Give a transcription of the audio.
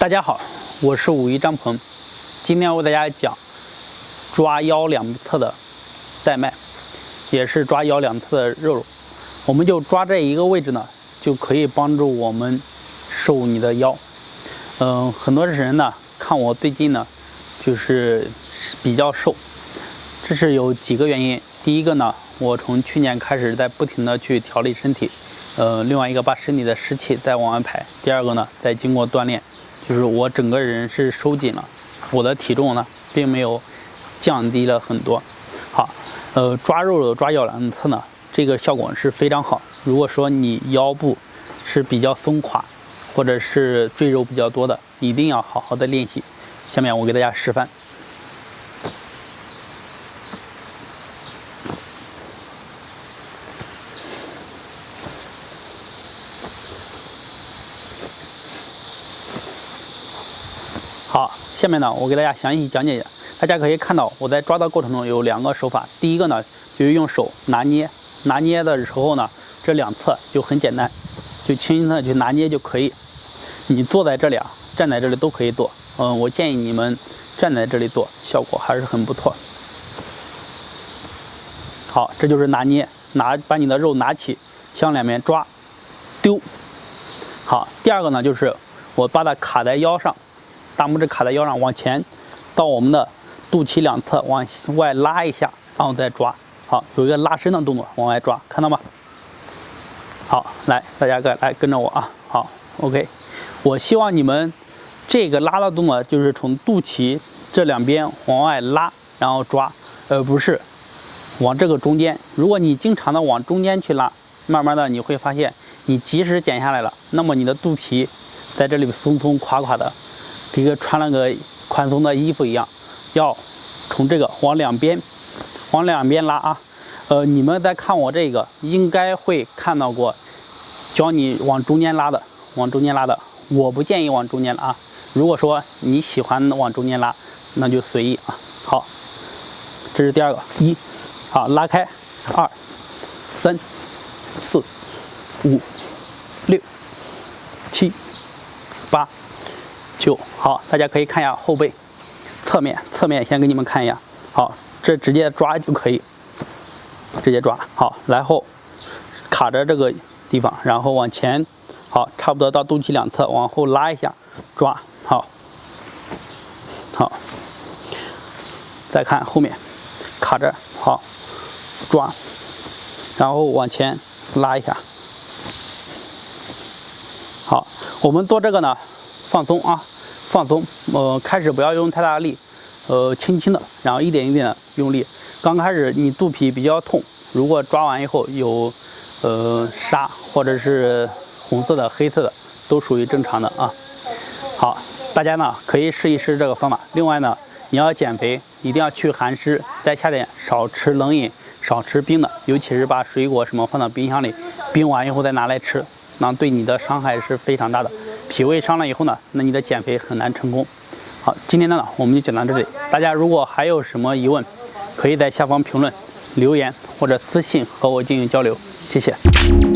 大家好，我是武夷张鹏，今天我为大家讲抓腰两侧的带脉，也是抓腰两侧的肉。我们就抓这一个位置呢，就可以帮助我们瘦你的腰。很多人呢看我最近呢就是比较瘦，这是有几个原因。第一个呢，我从去年开始在不停的去调理身体，另外一个把身体的湿气再往外排。第二个呢，在经过锻炼，就是我整个人是收紧了，我的体重呢并没有降低了很多。好，抓肉抓腰两侧呢，这个效果是非常好。如果说你腰部是比较松垮，或者是赘肉比较多的，一定要好好的练习。下面我给大家示范。好，下面呢，我给大家详细讲解一下。大家可以看到，我在抓的过程中有两个手法。第一个呢，就是用手拿捏的时候呢，这两侧就很简单，就轻轻的去拿捏就可以。你坐在这里啊，站在这里都可以做。我建议你们站在这里做，效果还是很不错。好，这就是拿捏，把你的肉拿起，向两边抓，丢。好，第二个呢，就是我把它卡在腰上。大拇指卡在腰上，往前到我们的肚脐两侧往外拉一下，然后再抓。好，有一个拉伸的动作，往外抓，看到吗？好，来，大家来跟着我啊。好 ，OK。我希望你们这个拉的动作就是从肚脐这两边往外拉，然后抓，而不是往这个中间。如果你经常的往中间去拉，慢慢的你会发现，你即使减下来了，那么你的肚皮在这里松松垮垮的。一个穿了个宽松的衣服一样，要从这个往两边拉啊。你们在看我这个，应该会看到过教你往中间拉的，我不建议往中间拉啊。如果说你喜欢往中间拉，那就随意啊。好，这是第二个，好，拉开，2、3、4、5、6、7、8、9，好，大家可以看一下后背，侧面先给你们看一下。好，这直接抓就可以，直接抓。好，然后卡着这个地方，然后往前，好，差不多到肚脐两侧，往后拉一下，抓。好，再看后面，卡着，好，抓，然后往前拉一下。好，我们做这个呢，放松啊，放松。开始不要用太大的力，轻轻的，然后一点一点的用力。刚开始你肚皮比较痛，如果抓完以后有痧或者是红色的、黑色的，都属于正常的啊。好，大家呢可以试一试这个方法。另外呢，你要减肥，一定要去寒湿，在夏天少吃冷饮，少吃冰的，尤其是把水果什么放到冰箱里，冰完以后再拿来吃，那对你的伤害是非常大的。脾胃伤了以后呢，那你的减肥很难成功。好，今天呢我们就讲到这里。大家如果还有什么疑问，可以在下方评论留言或者私信和我进行交流。谢谢。